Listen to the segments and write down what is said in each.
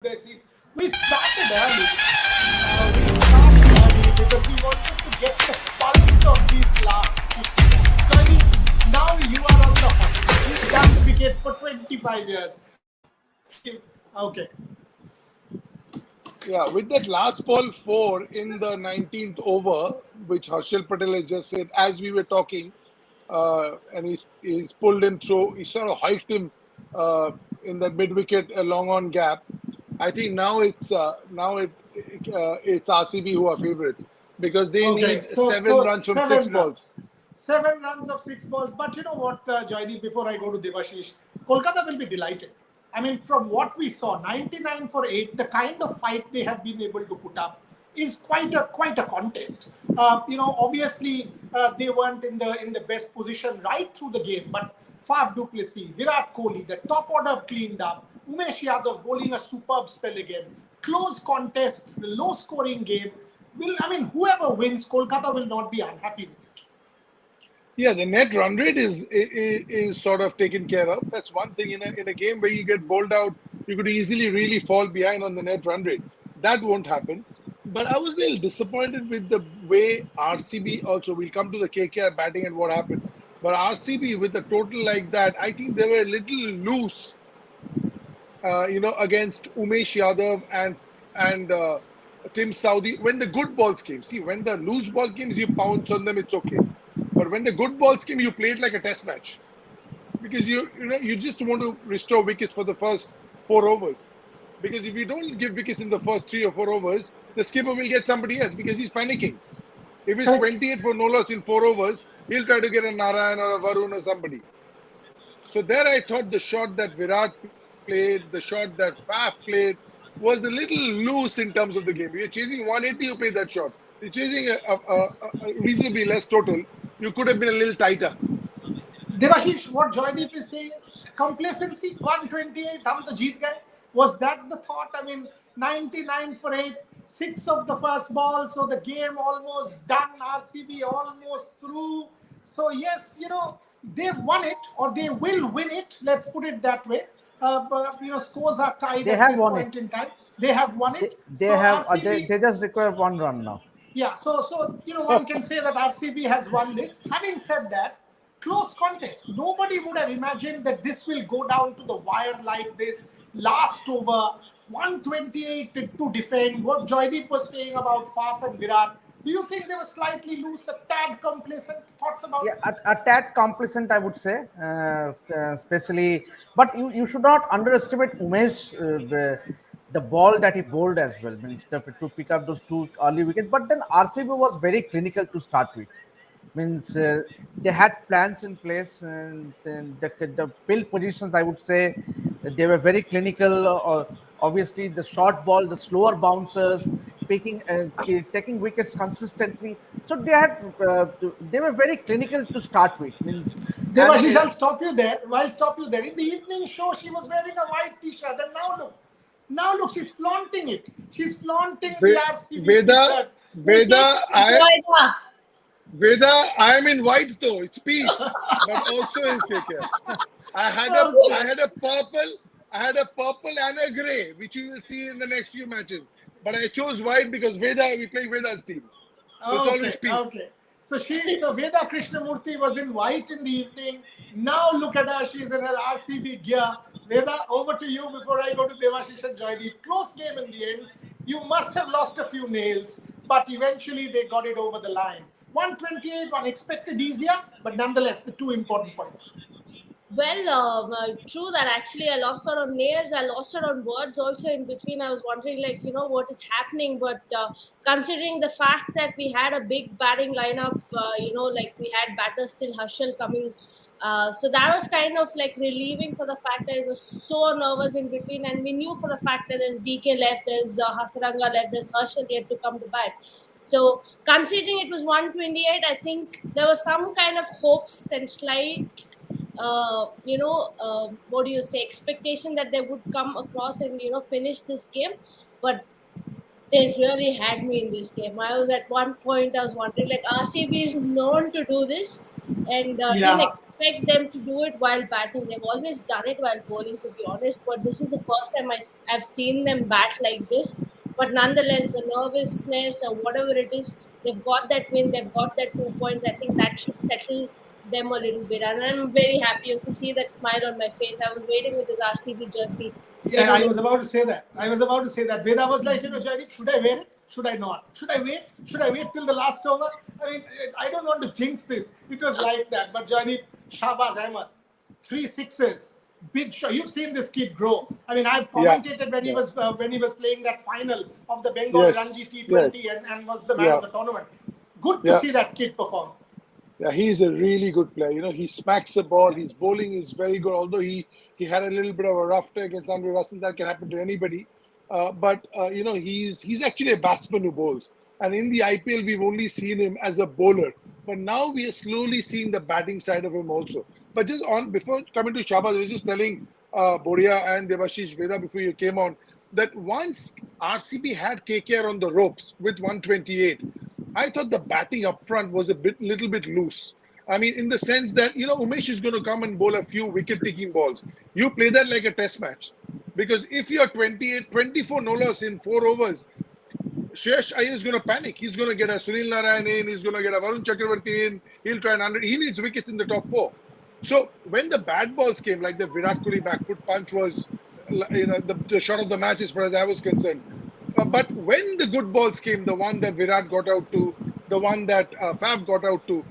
their seats. We started early. We started early because we wanted to get the pulse of these last 6 months. So I mean, now you are on the hot seat. You've done cricket for 25 years. Okay. Yeah, with that last ball four in the 19th over, which Harshal Patel has just said, as we were talking, and he's pulled him through, he sort of hiked him in the mid wicket, a long on gap. I think it's RCB who are favourites because they Okay, need so 7 runs from 6 balls. 7 runs. 7 runs of 6 balls. But you know what, Joydeep, before I go to Devashish, Kolkata will be delighted. I mean, from what we saw, 99 for 8, the kind of fight they have been able to put up is quite a contest. Obviously they weren't in the best position right through the game, but Faf du Plessis, Virat Kohli, the top order cleaned up. Umesh Yadav bowling a superb spell again. Close contest, low scoring game. Whoever wins, Kolkata will not be unhappy with it. Yeah, the net run rate is sort of taken care of. That's one thing in a game where you get bowled out, you could easily really fall behind on the net run rate. That won't happen. But I was a little disappointed with the way RCB also. We'll come to the KKR batting and what happened. But RCB with a total like that, I think they were a little loose. Against Umesh Yadav and Tim Saudi when the good balls came. See, when the loose ball came, you pounce on them, it's okay. But when the good balls came, you play it like a test match because you just want to restore wickets for the first 4 overs. Because if you don't give wickets in the first 3 or 4 overs, the skipper will get somebody else because he's panicking. If it's 28 for no loss in 4 overs, he'll try to get a Narayan or a Varun or somebody. So there I thought the shot that Virat played, the shot that Faf played was a little loose in terms of the game. You're chasing 180, you play that shot. You're chasing a reasonably less total. You could have been a little tighter. Devashish, what Joydeep is saying, complacency, 128, hum to jeet gaye. Was that the thought? 99 for 8, 6 of the first ball, so the game almost done, RCB almost through. So yes, they've won it or they will win it. Let's put it that way. Scores are tied They at have this won point it. in time. They have won They, it. they So have RCB, they just require 1 run now. yeah, so one can say that RCB has won this. Having said that, close contest. Nobody would have imagined that this will go down to the wire like this. Last over, 128 to defend. What Joydeep was saying about Faf and Virat. Do you think they were slightly loose, a tad complacent? Thoughts about Yeah, it? a tad complacent, I would say, especially. But you should not underestimate Umesh, the ball that he bowled as well, means to pick up those 2 early wickets. But then RCB was very clinical to start with. Means they had plans in place, and then the field positions, I would say, they were very clinical. Obviously, the short ball, the slower bouncers, taking wickets consistently. So they were very clinical to start with. Means and Devashish, I'll stop you there. I'll stop you there. In the evening show, she was wearing a white t-shirt, and now look, she's flaunting it. She's flaunting the RCB Veda, t-shirt. Veda, Veda, I am in white though. It's peace, but also in KKR. I had a purple and a grey, which you will see in the next few matches. But I chose white because we play Veda's team. So it's always peace. Okay. So Veda Krishnamurthy was in white in the evening. Now look at her, she's in her RCB gear. Veda, over to you before I go to Devashish and Joydeep. Close game in the end. You must have lost a few nails, but eventually they got it over the line. 128, one expected easier, but nonetheless, the 2 important points. Well, true that actually I lost out on nails. I lost out on words also in between. I was wondering, what is happening. But considering the fact that we had a big batting lineup, we had batters still Harshal coming. So that was kind of like relieving for the fact that it was so nervous in between. And we knew for the fact that there's DK left, there's Hasaranga left, there's Harshal yet to come to bat. So considering it was 128, I think there was some kind of hopes and slight what do you say, expectation that they would come across and finish this game. But they really had me in this game. I was at one point, I was wondering, like, RCB is known to do this, and Yeah. expect them to do it while batting. They've always done it while bowling, to be honest. But this is the first time I've seen them bat like this. But nonetheless, the nervousness or whatever it is, they've got that win. They've got that 2 points. I think that should settle them a little bit. And I'm very happy. You can see that smile on my face. I was waiting with this RCB jersey. Yeah, I was about to say that. I was about to say that. Veda was like, Jaideep, should I wear it? Should I not? Should I wait? Should I wait till the last over? I mean, I don't want to jinx this. It was like that. But Jaideep, Shahbaz Ahmed, 3 sixes, big shot. You've seen this kid grow. I mean, I've commentated when he was playing that final of the Bengal Ranji T20 and was the man of the tournament. Good to see that kid perform. Yeah, he's a really good player. He smacks the ball. His bowling is very good. Although he had a little bit of a rough day against Andre Russell, that can happen to anybody. But he's actually a batsman who bowls. And in the IPL, we've only seen him as a bowler. But now we are slowly seeing the batting side of him also. But just before coming to Shahbaz, I was just telling Boria and Devashish Veda before you came on that once RCB had KKR on the ropes with 128, I thought the batting up front was little bit loose. I mean, in the sense that, Umesh is going to come and bowl a few wicket-taking balls. You play that like a test match. Because if you're 24 no-loss in 4 overs, Shreyas Iyer is going to panic. He's going to get a Sunil Narayan in. He's going to get a Varun Chakravarti in. He'll try and 100. He needs wickets in the top 4. So when the bad balls came, like the Virat Kohli back foot punch was, the shot of the match as far as I was concerned. But when the good balls came, the one that Virat got out to, the one that Faf got out to,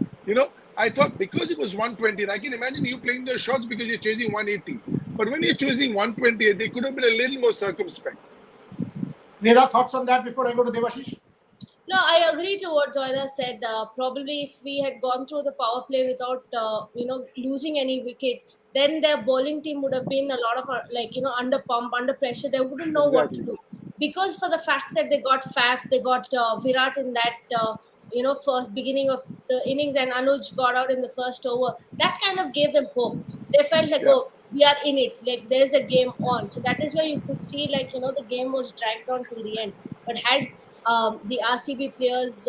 I thought because it was 120, and I can imagine you playing those shots because you're chasing 180. But when you're chasing 120, they could have been a little more circumspect. Veda, thoughts on that before I go to Devashish? No, I agree to what Joyda said. Probably if we had gone through the power play without, losing any wicket, then their bowling team would have been a lot of, under pump, under pressure. They wouldn't know what to do. Because for the fact that they got Faf, they got Virat in that, first beginning of the innings, and Anuj got out in the first over, that kind of gave them hope. They felt like, oh, we are in it. Like, there's a game on. So that is why you could see, the game was dragged on till the end. But had the RCB players,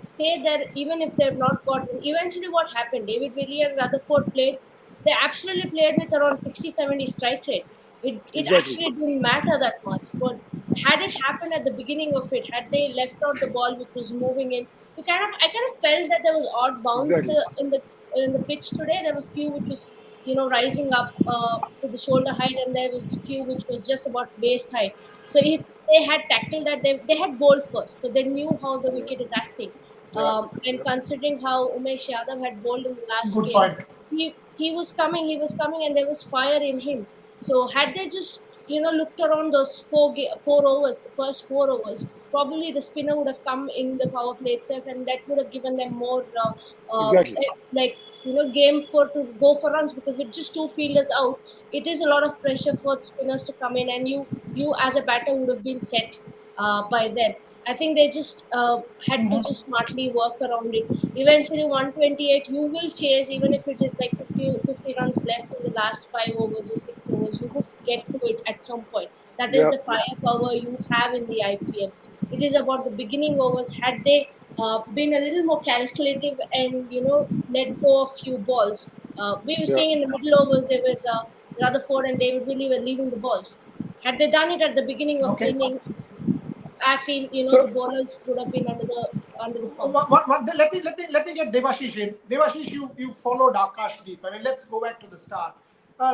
stay there, even if they've not gotten. Eventually, what happened? David Willey and Rutherford played. They actually played with around 60-70 strike rate. It actually didn't matter that much. But had it happened at the beginning of it, had they left out the ball which was moving in, I kind of felt that there was odd bounce in the pitch today. There were few which was rising up to the shoulder height, and there was few which was just about waist height. So if they had tackled that, they had bowled first, so they knew how the wicket is acting. And considering how Umesh Yadav had bowled in the last game, he was coming, and there was fire in him. So had they just looked around those 4 overs, the first 4 overs, probably the spinner would have come in the power play itself, and that would have given them more game to go for runs, because with just 2 fielders out, it is a lot of pressure for spinners to come in, and you as a batter would have been set by then. I think they just had to just smartly work around it. Eventually, 128, you will chase, even if it is like 50 runs left in the last 5 overs or 6 overs. You would get to it at some point. That is the firepower you have in the IPL. It is about the beginning overs. Had they been a little more calculative and let go of few balls, we were seeing in the middle overs they were Rutherford and David Willey were leaving the balls. Had they done it at the beginning of the innings, I feel the bowlers would have been under the pump. Let me get Devashish in. Devashish, you followed Akashdeep. I mean, let's go back to the start.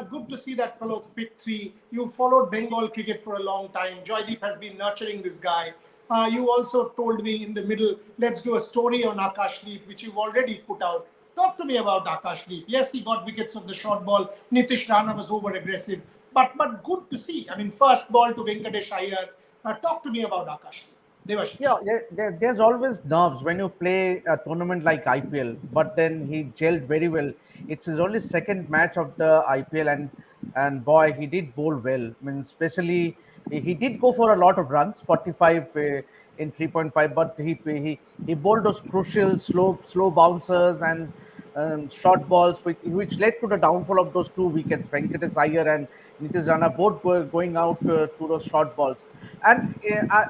Good to see that fellow's pick 3. You followed Bengal cricket for a long time. Joydeep has been nurturing this guy. You also told me in the middle, let's do a story on Akashdeep, which you've already put out. Talk to me about Akashdeep. Yes, he got wickets on the short ball. Nitish Rana was over aggressive, but good to see. I mean, first ball to Venkatesh Iyer. Talk to me about Akashdeep. Devashish. Yeah, there's always nerves when you play a tournament like IPL, but then he gelled very well. It's his only second match of the IPL, and boy, he did bowl well. I mean, especially he did go for a lot of runs, 45 in 3.5, but he bowled those crucial slow bouncers and short balls, which led to the downfall of those 2 wickets, Venkatesh Iyer Nitish Rana, both going out to those short balls. And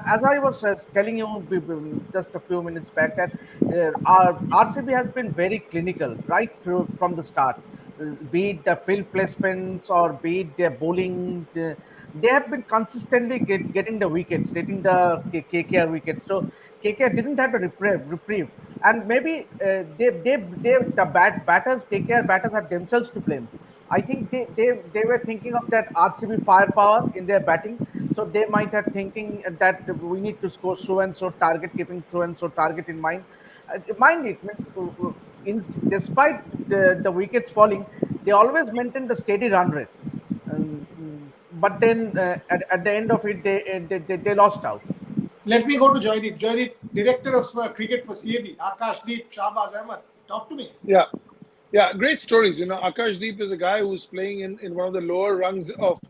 as I was telling you just a few minutes back, that our RCB has been very clinical right through from the start. Be it the field placements or be it their bowling, they have been consistently getting the wickets, getting the KKR wickets. So KKR didn't have a reprieve, and maybe the batters, KKR batters, are themselves to blame. I think they were thinking of that RCB firepower in their batting, so they might have thinking that we need to score so and so target, keeping so and so target in mind. Mind it means despite the wickets falling, they always maintain the steady run rate. But then at the end of it, they lost out. Let me go to Joydeep. Joydeep, director of cricket for CAB, Akashdeep Shahbaz Ahmed. Talk to me. Yeah. Yeah, great stories. Akashdeep is a guy who's playing in one of the lower rungs of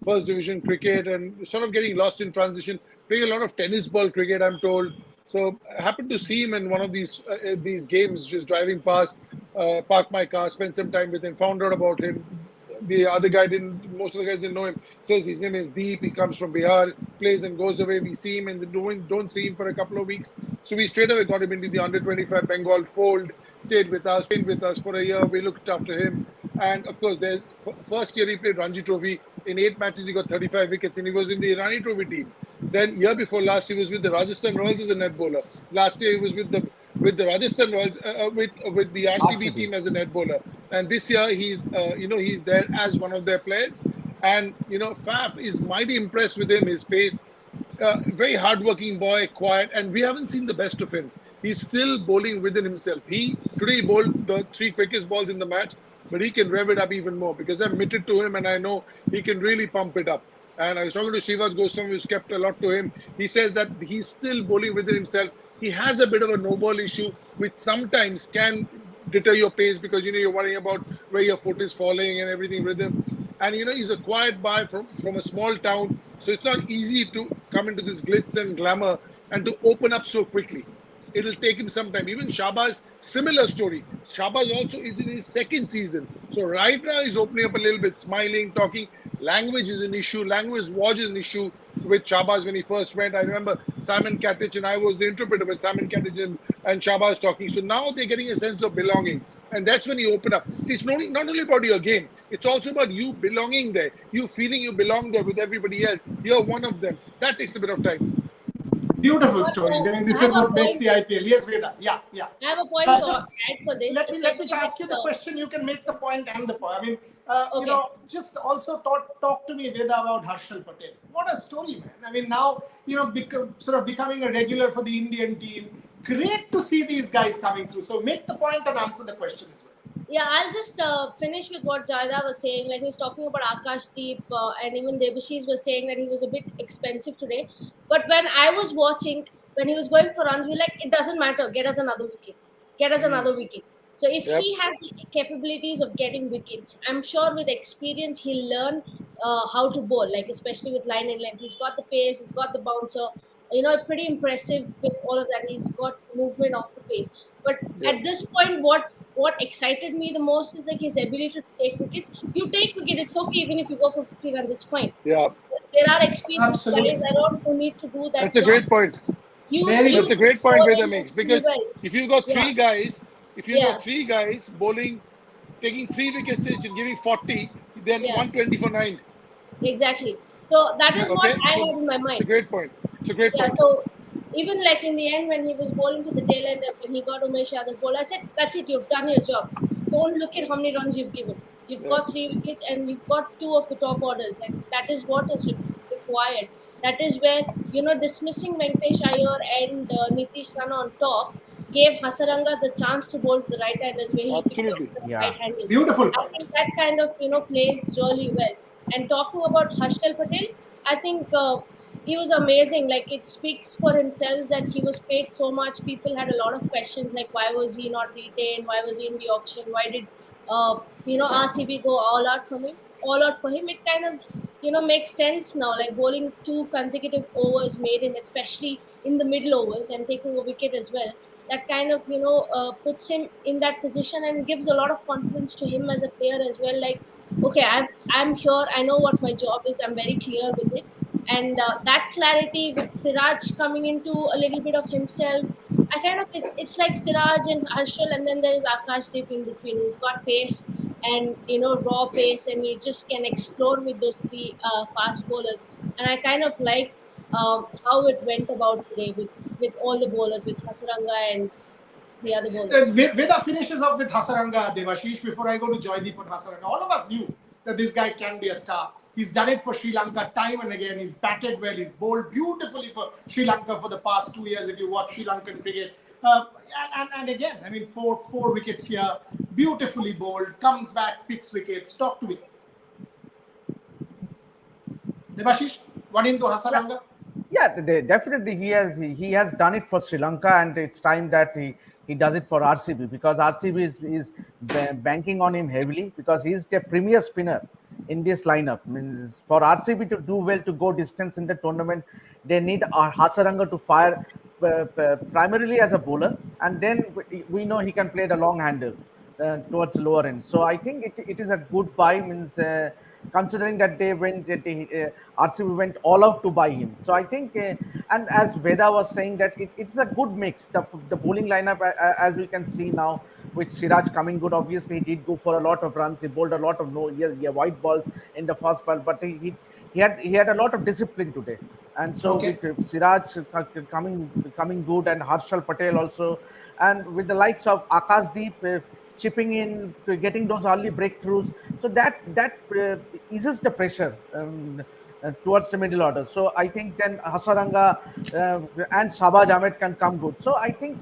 first division cricket and sort of getting lost in transition, playing a lot of tennis ball cricket, I'm told. So I happened to see him in one of these games, just driving past, parked my car, spent some time with him, found out about him. The other guy didn't, most of the guys didn't know him. Says his name is Deep. He comes from Bihar, plays and goes away. We see him and don't see him for a couple of weeks. So we straight away got him into the under 25 Bengal fold, stayed with us for a year. We looked after him. And of course, there's first year he played Ranji Trophy. In 8 matches, he got 35 wickets and he was in the Irani Trophy team. Then year before last, he was with the Rajasthan Royals as a net bowler. Last year, he was with the Rajasthan Royals with the RCB team as a net bowler. And this year, he's there as one of their players. And Faf is mighty impressed with him, his pace. Very hardworking boy, quiet, and we haven't seen the best of him. He's still bowling within himself. Today he bowled the 3 quickest balls in the match, but he can rev it up even more because I'm committed to him and I know he can really pump it up. And I was talking to Shivas Goswami, who's kept a lot to him. He says that he's still bowling within himself. He has a bit of a no ball issue, which sometimes can deter your pace because you're worrying about where your foot is falling and everything rhythm. And he's a quiet boy from a small town, so it's not easy to come into this glitz and glamour and to open up so quickly. It'll take him some time. Even Shahbaz, similar story. Shahbaz also is in his second season. So right now he's opening up a little bit, smiling, talking. Language is an issue. Language was an issue with Shahbaz when he first went. I remember Simon Katich and I was the interpreter with Simon Katich and Shahbaz talking. So now they're getting a sense of belonging. And that's when you open up. See, it's not only about your game. It's also about you belonging there. You feeling you belong there with everybody else. You're one of them. That takes a bit of time. Beautiful stories. I mean, this is what makes the IPL. Yes, Veda. Yeah. I have a point to add for this. Let me ask you the question. You can make the point and the point. I mean, Okay. just also talk to me, Veda, about Harshal Patel. What a story, man. I mean, now, becoming a regular for the Indian team. Great to see these guys coming through. So make the point and answer the question as well. Yeah, I'll just finish with what Jayada was saying. Like he was talking about Akashdeep and even Debashis was saying that he was a bit expensive today. But when I was watching, when he was going for runs, we were like, it doesn't matter. Get us another wicket. Get us another wicket. So if he has the capabilities of getting wickets, I'm sure with experience he'll learn how to bowl. Like especially with line and length, he's got the pace, he's got the bouncer. Pretty impressive with all of that. He's got movement off the pace. But at this point, what excited me the most is like his ability to take wickets. You take wicket, it's okay even if you go for 50 runs, it's fine. Yeah. There are experienced guys around who need to do that. That's a great point. That's a great point Veda makes because if you've got three guys, bowling, taking 3 wickets and giving 40, then 120 for 9. Exactly. So that is what I had in my mind. It's a great point. So even like in the end when he was bowling to the tail end, when he got Umesh Yadav ball, I said, that's it, you've done your job. Don't look at how many runs you've given. You've got 3 wickets and you've got 2 of the top orders. And that is what is required. That is where, dismissing Venkatesh Iyer and Nitish Rana on top gave Hasaranga the chance to bowl to the right-handers where he picked up the right-handers. Beautiful. I think that kind of, plays really well. And talking about Harshal Patel, I think he was amazing. Like it speaks for himself that he was paid so much. People had a lot of questions like why was he not retained? Why was he in the auction? Why did RCB go all out for him? It kind of makes sense now. Like bowling 2 consecutive overs made in, especially in the middle overs and taking a wicket as well. That kind of puts him in that position and gives a lot of confidence to him as a player as well. Like okay, I'm here, I know what my job is, I'm very clear with it. And that clarity with Siraj coming into a little bit of himself, it's like Siraj and Harshal, and then there's Akashdeep in between, who's got pace and raw pace, and he just can explore with those three fast bowlers. And I kind of liked how it went about today with all the bowlers, with Hasaranga and the other bowlers. Veda finishes off with Hasaranga, Devashish. Before I go to Joydeep and Hasaranga, all of us knew that this guy can be a star. He's done it for Sri Lanka time and again. He's batted well. He's bowled beautifully for Sri Lanka for the past 2 years. If you watch Sri Lankan cricket, and again, I mean, four wickets here, beautifully bowled. Comes back, picks wickets. Talk to me, Devashish. One into Hasaranga. Yeah, definitely he has done it for Sri Lanka, and it's time that he does it for RCB, because RCB is banking on him heavily, because he's the premier spinner in this lineup. I mean, for RCB to do well, to go distance in the tournament, they need Hasaranga to fire primarily as a bowler, and then we know he can play the long handle towards the lower end. So I think it is a good buy, means considering that RCB went all out to buy him. So I think, and as Veda was saying, that it's a good mix. The bowling lineup, as we can see now, with Siraj coming good. Obviously, he did go for a lot of runs. He bowled a lot of white balls in the first ball, but he had a lot of discipline today. And so Okay. with Siraj coming good, and Harshal Patel also, and with the likes of Akashdeep chipping in, getting those early breakthroughs, so that eases the pressure towards the middle order. So I think then Hasaranga and Sabaj Ahmed can come good. So I think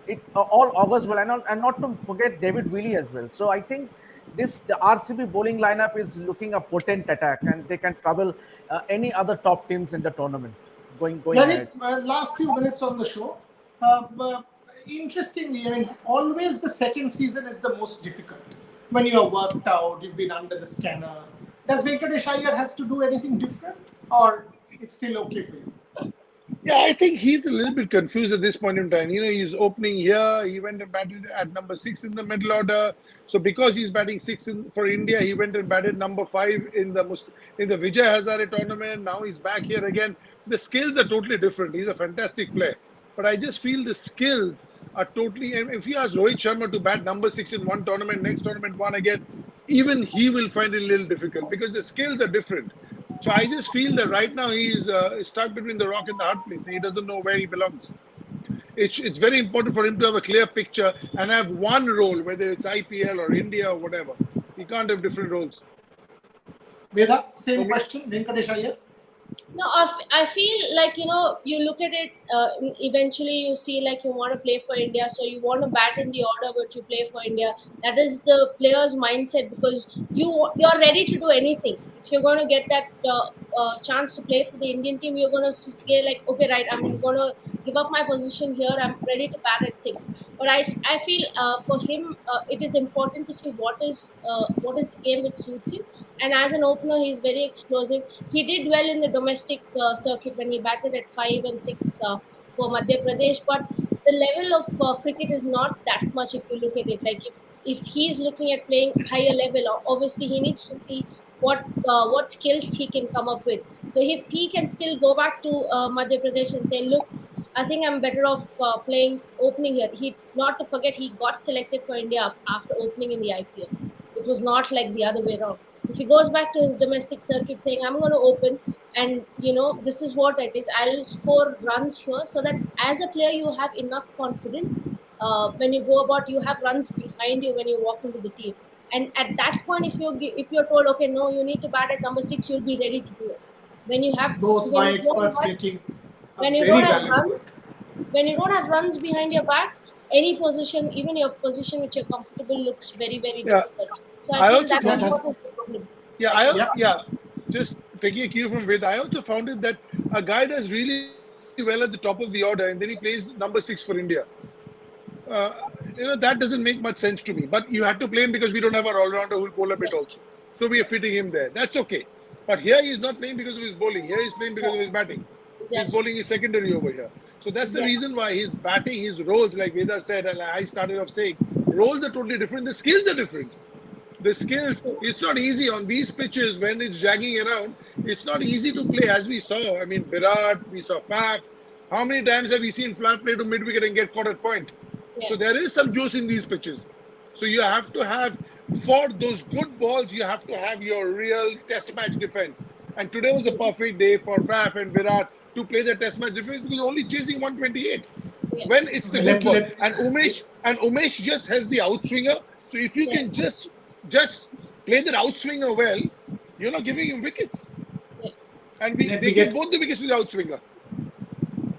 it all augurs well, and not to forget David Willey as well. So I think the RCB bowling lineup is looking a potent attack, and they can trouble any other top teams in the tournament going ahead. Last few minutes on the show. Interestingly, I mean, always the second season is the most difficult. When you are worked out, you've been under the scanner. Does Venkatesh Iyer has to do anything different, or it's still okay for you? Yeah, I think he's a little bit confused at this point in time. He's opening here. He went and batted at number 6 in the middle order. So because he's batting 6 for India, he went and batted number 5 in the Vijay Hazare tournament. Now he's back here again. The skills are totally different. He's a fantastic player. But I just feel the skills are totally. If you ask Rohit Sharma to bat number 6 in one tournament, next tournament 1 again, even he will find it a little difficult, because the skills are different. So I just feel that right now he's stuck between the rock and the hard place. He doesn't know where he belongs. It's very important for him to have a clear picture and have one role, whether it's IPL or India or whatever. He can't have different roles. Veda, same question, Venkatesh Iyer. No, I feel like, you look at it, eventually you see like you want to play for India, so you want to bat in the order but you play for India. That is the player's mindset, because you're ready to do anything. If you're going to get that chance to play for the Indian team, you're going to say like, okay, right, I'm going to give up my position here, I'm ready to bat at 6. But I feel for him, it is important to see what is the game which suits him. And as an opener, he's very explosive. He did well in the domestic circuit when he batted at 5 and 6 for Madhya Pradesh. But the level of cricket is not that much if you look at it. Like if he's looking at playing higher level, obviously he needs to see what skills he can come up with. So if he can still go back to Madhya Pradesh and say, look, I think I'm better off playing opening here. Not to forget, he got selected for India after opening in the IPL. It was not like the other way around. If he goes back to his domestic circuit saying, I'm going to open, and this is what it is, I'll score runs here, so that as a player you have enough confidence when you go about, you have runs behind you when you walk into the team. And at that point, if you're told, okay, no, you need to bat at number 6, you'll be ready to do it. When you have Both my experts making a when you very don't have valid runs, point. when you don't have runs behind your back, any position, even your position which you're comfortable, looks very, very Yeah. difficult. So I I feel also that's found- what is the problem. Yeah, just taking a cue from Ved, I also found it that a guy does really well at the top of the order, and then he plays number 6 for India. That doesn't make much sense to me. But you had to play him because we don't have our all-rounder who will bowl a bit also. So we are fitting him there. That's okay. But here he's not playing because of his bowling. Here he's playing because of his batting. His Exactly. bowling is secondary over here. So that's the Yeah. reason why his batting, his roles, like Veda said, and I started off saying, roles are totally different. The skills are different. the skills. It's not easy on these pitches when it's dragging around. It's not easy to play, as we saw. I mean, Virat, we saw Faf. How many times have we seen flat play to mid wicket and get caught at point? Yeah. So there is some juice in these pitches. So you have to have, for those good balls, you have to have your real test match defense. And today was a perfect day for Faf and Virat to play the test match defense because only chasing 128 Yeah. when it's the good ball. And Umesh just has the outswinger. So if you can just play that outswinger well, you're not giving him wickets. Yeah. And they get both the wickets with the outswinger.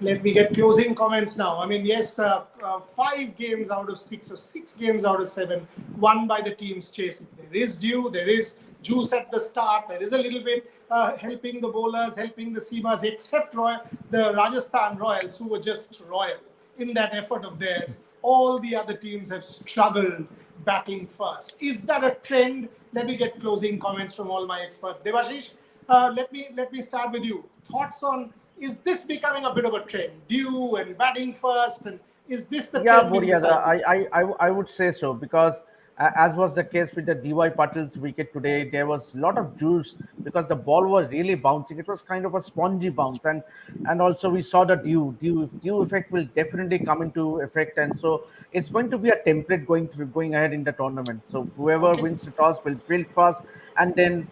Let me get closing comments now. I mean, yes, 5 games out of 6 or 6 games out of 7 won by the teams chasing. There is there is juice at the start. There is a little bit helping the bowlers, helping the seamers, except the Rajasthan Royals, who were just royal in that effort of theirs. All the other teams have struggled batting first. Is that a trend? Let me get closing comments from all my experts. Devashish, let me start with you. Thoughts on, is this becoming a bit of a trend? Dew and batting first, and is this the trend? I would say so, because as was the case with the DY Patil's wicket today, there was a lot of juice because the ball was really bouncing. It was kind of a spongy bounce, and also we saw the dew effect will definitely come into effect, and so it's going to be a template going ahead in the tournament. So whoever wins the toss will field first and then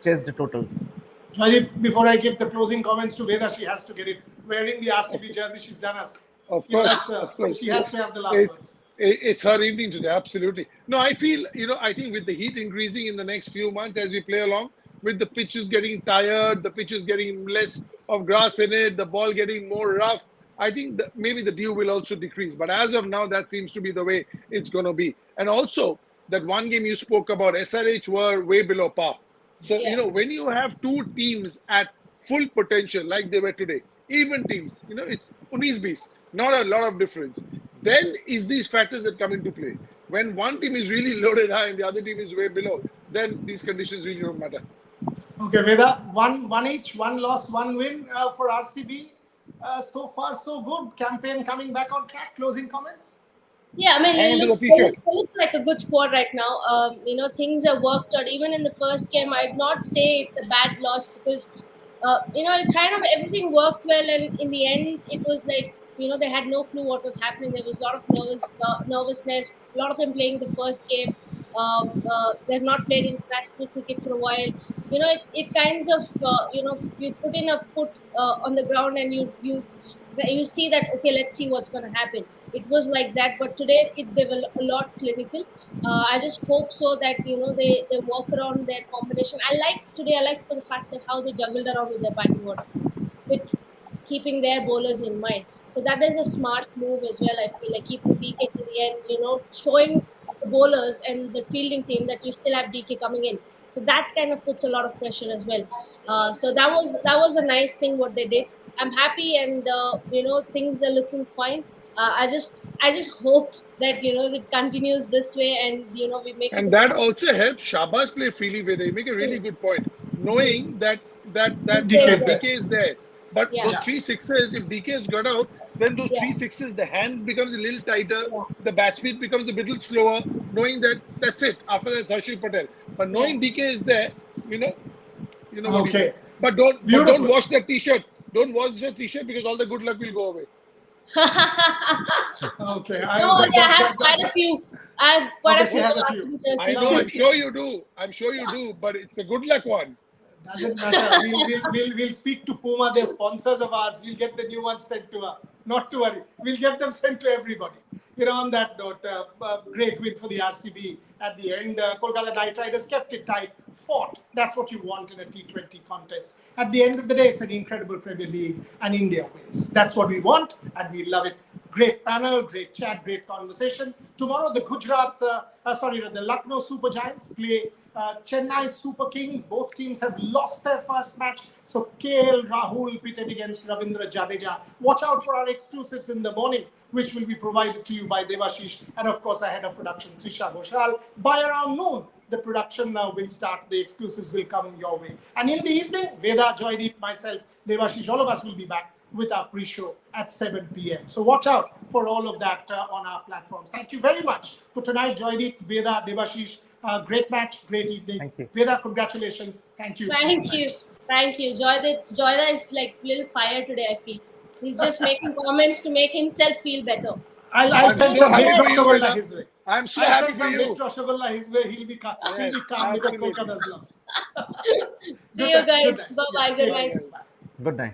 chase the total. Before I give the closing comments to Veda, she has to get it. Wearing the RCB jersey, she's done us. Of course, of course. She has to have the last words. It's her evening today, absolutely. No, I feel, I think with the heat increasing in the next few months as we play along, with the pitches getting tired, the pitches getting less of grass in it, the ball getting more rough, I think that maybe the dew will also decrease. But as of now, that seems to be the way it's going to be. And also, that one game you spoke about, SRH were way below par. So, when you have 2 teams at full potential like they were today, even teams, it's 19 bees, not a lot of difference. Then is these factors that come into play. When one team is really loaded high and the other team is way below, then these conditions really don't matter. Okay, Veda, one each, 1 loss, 1 win for RCB. So far, so good. Campaign coming back on track. Closing comments? Yeah, I mean, And it looks like a good squad right now. Things have worked out. Even in the first game, I'd not say it's a bad loss because, it kind of everything worked well. And in the end, it was like, they had no clue what was happening. There was a lot of nervousness. A lot of them playing the first game. They've not played international cricket for a while. It kinds of, you put in a foot on the ground and you see that, okay, let's see what's going to happen. It was like that, but today they were a lot clinical. I just hope so that they walk around their combination. I like for the fact that how they juggled around with their batting order, with keeping their bowlers in mind. So that is a smart move as well. I feel like keeping DK to the end, showing the bowlers and the fielding team that you still have DK coming in. So that kind of puts a lot of pressure as well. So that was a nice thing what they did. I'm happy, and things are looking fine. I just hope that it continues this way, and we make. And that also helps Shabazz play freely with it. You make a really good point, knowing that DK is there. But those 3 sixes, if DK has got out, then those 3 sixes, the hand becomes a little tighter, the bat speed becomes a little slower, knowing that that's it. After that, Harshil Patel. But knowing DK is there, Okay. But don't wash that t-shirt. Don't wash the t-shirt because all the good luck will go away. Okay. I have quite a few. I have quite a few. I know. I'm sure you do. But it's the good luck one. Doesn't matter. We'll speak to Puma. They're sponsors of ours. We'll get the new ones sent to her. Not to worry. We'll get them sent to everybody. On that note, great win for the RCB at the end. Kolkata Knight Riders kept it tight, fought. That's what you want in a T20 contest. At the end of the day, it's an incredible Premier League, and India wins. That's what we want, and we love it. Great panel, great chat, great conversation. Tomorrow, the Lucknow Super Giants play Chennai Super Kings. Both teams have lost their first match. So KL Rahul pitted against Ravindra Jadeja. Watch out for our exclusives in the morning, which will be provided to you by Devashish and, of course, our head of production, Trisha Ghoshal. By around noon, the production will start. The exclusives will come your way. And in the evening, Veda, Joydeep, myself, Devashish, all of us will be back with our pre-show at 7 p.m. So watch out for all of that on our platforms. Thank you very much for tonight, Joydeep, Veda, Devashish, Great match, great evening. Thank you. Veda, congratulations. Thank you. Thank you. Thank you. Joyda is like little fire today, I feel. He's just making comments to make himself feel better. I'll I'm send so him happy milk for you, Rasgulla Veda. his way. I'm so I'll happy send for some milk you. Rasgulla his way. He'll be calm Yes, because absolutely. Kolkata has lost. See you guys. night. Bye bye. Yeah, Good take night. care. Bye. Good night.